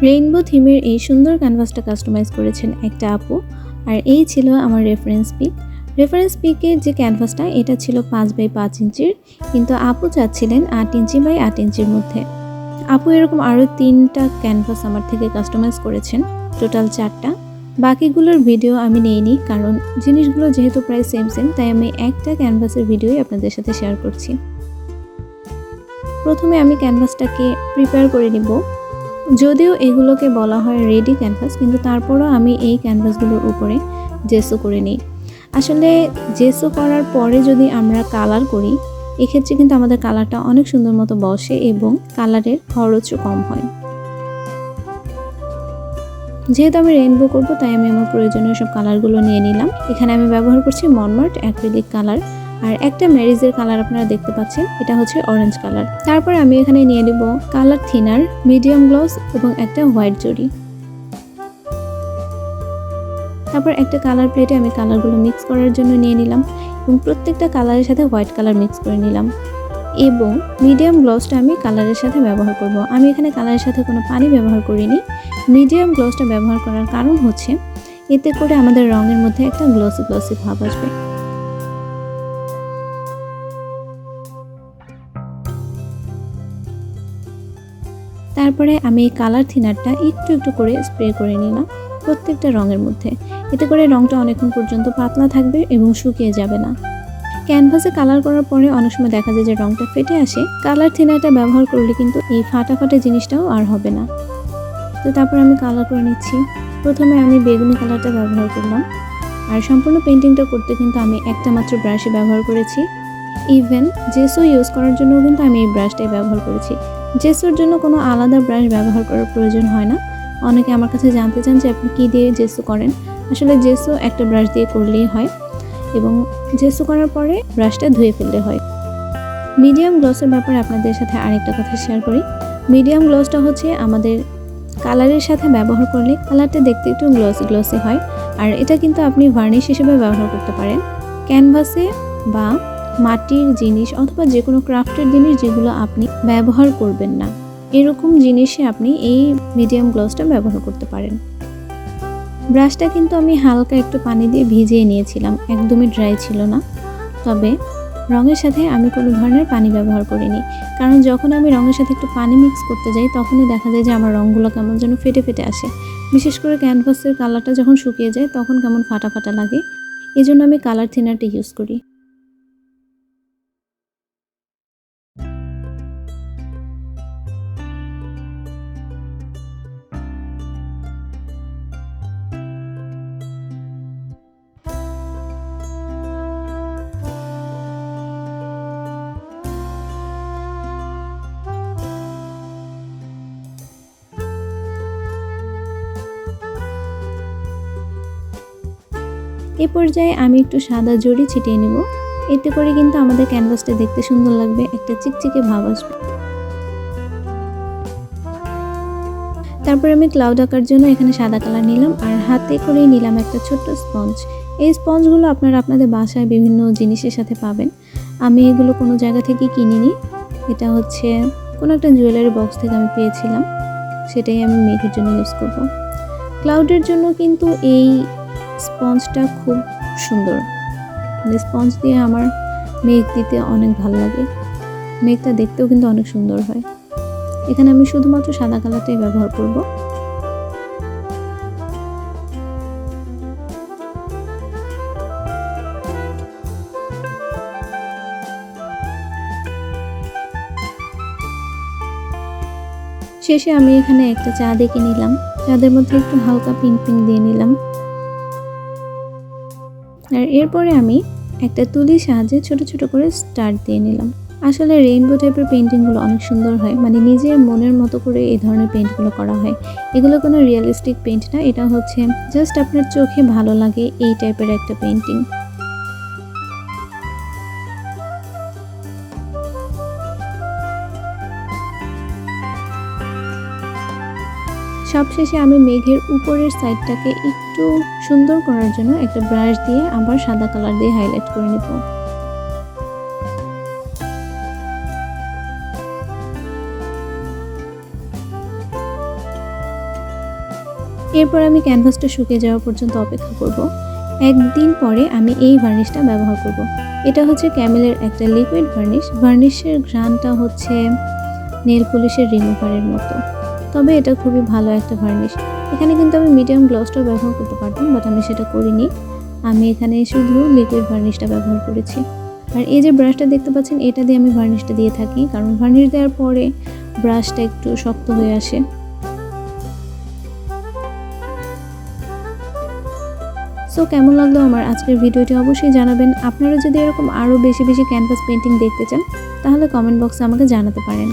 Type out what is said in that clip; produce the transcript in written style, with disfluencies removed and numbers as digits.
Rainbow থিমের এই সুন্দর ক্যানভাসটা কাস্টমাইজ করেছেন একটা আপু। আর এই ছিল আমার রেফারেন্স পিক। রেফারেন্স পিকের যে ক্যানভাসটা এটা ছিল 5x5 ইঞ্চির, কিন্তু আপু চাচ্ছিলেন 8 ইঞ্চি বাই 8 ইঞ্চির মধ্যে। আপু এরকম আরও 3টা ক্যানভাস আমার থেকে কাস্টমাইজ করেছেন, টোটাল 4টা। বাকিগুলোর ভিডিও আমি নেইনি, কারণ জিনিসগুলো যেহেতু প্রায় সেম তাই আমি একটা ক্যানভাসের ভিডিওই আপনাদের সাথে শেয়ার করছি। প্রথমে আমি ক্যানভাসটাকে প্রিপেয়ার করে নিব। যদিও এগুলোকে বলা হয় রেডি ক্যানভাস, কিন্তু তারপরও আমি এই ক্যানভাসগুলোর উপরে জেসো করে নিই। আসলে জেসো করার পরে যদি আমরা কালার করি, এক্ষেত্রে কিন্তু আমাদের কালারটা অনেক সুন্দর মতো বসে এবং কালারের খরচও কম হয়। যেহেতু আমি রেইনবো করবো, তাই আমি আমার প্রয়োজনীয় সব কালারগুলো নিয়ে নিলাম। এখানে আমি ব্যবহার করছি মনমার্ট অ্যাক্রিলিক কালার, আর একটা ম্যারিজের কালার আপনারা দেখতে পাচ্ছেন, এটা হচ্ছে অরেঞ্জ কালার। তারপর আমি এখানে নিয়ে নিব কালার থিনার, মিডিয়াম গ্লস এবং একটা হোয়াইট জরি। তারপর একটা কালার প্লেটে আমি কালারগুলো মিক্স করার জন্য নিয়ে নিলাম এবং প্রত্যেকটা কালারের সাথে হোয়াইট কালার মিক্স করে নিলাম। এবং মিডিয়াম গ্লসটা আমি কালারের সাথে ব্যবহার করব। আমি এখানে কালারের সাথে কোনো পানি ব্যবহার করিনি। মিডিয়াম গ্লসটা ব্যবহার করার কারণ হচ্ছে এতে করে আমাদের রঙের মধ্যে একটা গ্লসি গ্লসি ভাব আসবে। তারপরে আমি এই কালার থিনারটা একটু একটু করে স্প্রে করে নিলাম প্রত্যেকটা রঙের মধ্যে। এতে করে রঙটা অনেকক্ষণ পর্যন্ত পাতলা থাকবে এবং শুকিয়ে যাবে না। ক্যানভাসে কালার করার পরে অনেক সময় দেখা যায় যে রঙটা ফেটে আসে। কালার থিনারটা ব্যবহার করলে কিন্তু এই ফাটা জিনিসটাও আর হবে না। তো তারপর আমি কালার করে নিচ্ছি। প্রথমে আমি বেগুনি কালারটা ব্যবহার করলাম, আর সম্পূর্ণ পেন্টিংটা করতে কিন্তু আমি একটা মাত্র ব্রাশই ব্যবহার করেছি। ইভেন জেসো ইউজ করার জন্য কিন্তু আমি এই ব্রাশটাই ব্যবহার করেছি। জেসোর জন্য কোনো আলাদা ব্রাশ ব্যবহার করার প্রয়োজন হয় না। অনেকে আমার কাছে জানতে চান যে আপনি কী দিয়ে জেসো করেন। আসলে জেসো একটা ব্রাশ দিয়ে করলেই হয় এবং জেসো করার পরে ব্রাশটা ধুয়ে ফেললে হয়। মিডিয়াম গ্লসের ব্যাপারে আপনাদের সাথে আরেকটা কথা শেয়ার করি। মিডিয়াম গ্লসটা হচ্ছে আমাদের কালারের সাথে ব্যবহার করলে কালারটা দেখতে একটু গ্লসি গ্লসি হয়। আর এটা কিন্তু আপনি ভার্নিশ হিসেবে ব্যবহার করতে পারেন ক্যানভাসে বা মাটির জিনিস অথবা যে কোনো ক্রাফটের জিনিস যেগুলো আপনি ব্যবহার করবেন না, এরকম জিনিসে আপনি এই মিডিয়াম গ্লসটা ব্যবহার করতে পারেন। ব্রাশটা কিন্তু আমি হালকা একটু পানি দিয়ে ভিজিয়ে নিয়েছিলাম, একদমই ড্রাই ছিল না। তবে রঙের সাথে আমি কোনো ধরনের পানি ব্যবহার করিনি, কারণ যখন আমি রঙের সাথে একটু পানি মিক্স করতে যাই তখনই দেখা যায় যে আমার রঙগুলো কেমন যেন ফেটে ফেটে আসে। বিশেষ করে ক্যানভাসের কালারটা যখন শুকিয়ে যায় তখন কেমন ফাটা ফাটা লাগে। এই জন্য আমি কালার থিনারটা ইউজ করি। এ পর্যায়ে আমি একটু সাদা জরি ছিটিয়ে নেব। এতে করে কিন্তু আমাদের ক্যানভাসটা দেখতে সুন্দর লাগবে, একটা চিকচিকে ভাব আসবে। তারপর আমি ক্লাউড আঁকার জন্য এখানে সাদা কালার নিলাম, আর হাতে করেই নিলাম একটা ছোট্ট স্পঞ্জ। এই স্পঞ্জগুলো আপনারা আপনাদের বাসায় বিভিন্ন জিনিসের সাথে পাবেন। আমি এগুলো কোনো জায়গা থেকে কিনিনি, এটা হচ্ছে কোনো একটা জুয়েলারি বক্স থেকে আমি পেয়েছিলাম, সেটাই আমি মেঘের জন্য ইউজ করব। ক্লাউডের জন্য কিন্তু এই স্পঞ্জটা খুব সুন্দর, মানে স্পঞ্জ দিয়ে আমার মেঘ দিতে অনেক ভালো লাগে। মেঘটা দেখতেও কিন্তু অনেক সুন্দর হয়। এখানে আমি শুধুমাত্র সাদা কালারটাই ব্যবহার করব। শেষে আমি এখানে একটা চাঁদ এঁকে নিলাম, চাঁদের মধ্যে একটু হালকা পিঙ্ক দিয়ে নিলাম। আর এরপরে আমি একটা তুলির সাহায্যে ছোট ছোট করে স্টার দিয়ে নিলাম। আসলে রেইনবো টাইপের পেন্টিংগুলো অনেক সুন্দর হয়, মানে নিজের মনের মতো করে এই ধরনের পেন্টগুলো করা হয়। এগুলো কোনো রিয়েলিস্টিক পেন্ট না, এটা হচ্ছে জাস্ট আপনার চোখে ভালো লাগে এই টাইপের একটা পেন্টিং। সবশেষে আমি মেঘের উপরের সাইডটাকে একটু সুন্দর করার জন্য একটা ব্রাশ দিয়ে আবার সাদা কালার দিয়ে হাইলাইট করে নেব। এরপর আমি ক্যানভাসটা শুকিয়ে যাওয়া পর্যন্ত অপেক্ষা করব। একদিন পরে আমি এই ভার্নিশটা ব্যবহার করব। এটা হচ্ছে ক্যামেলের একটা লিকুইড ভার্নিশ। ভার্নিশের ঘ্রাণটা হচ্ছে নেল পলিশের রিমুভারের মতো, তবে এটা খুবই ভালো একটা ভার্নিশ। এখানে কিন্তু আমি মিডিয়াম গ্লসটাও ব্যবহার করতে পারতাম, বাট আমি সেটা করিনি। আমি এখানে শুধু লিকুইড ভার্নিশটা ব্যবহার করেছি। আর এই যে ব্রাশটা দেখতে পাচ্ছেন, এটা দিয়ে আমি ভার্নিশটা দিয়ে থাকি, কারণ ভার্নিশ দেওয়ার পরে ব্রাশটা একটু শক্ত হয়ে আসে। সো কেমন লাগলো আমার আজকের ভিডিওটি অবশ্যই জানাবেন। আপনারা যদি এরকম আরও বেশি বেশি ক্যানভাস পেন্টিং দেখতে চান, তাহলে কমেন্ট বক্সে আমাকে জানাতে পারেন।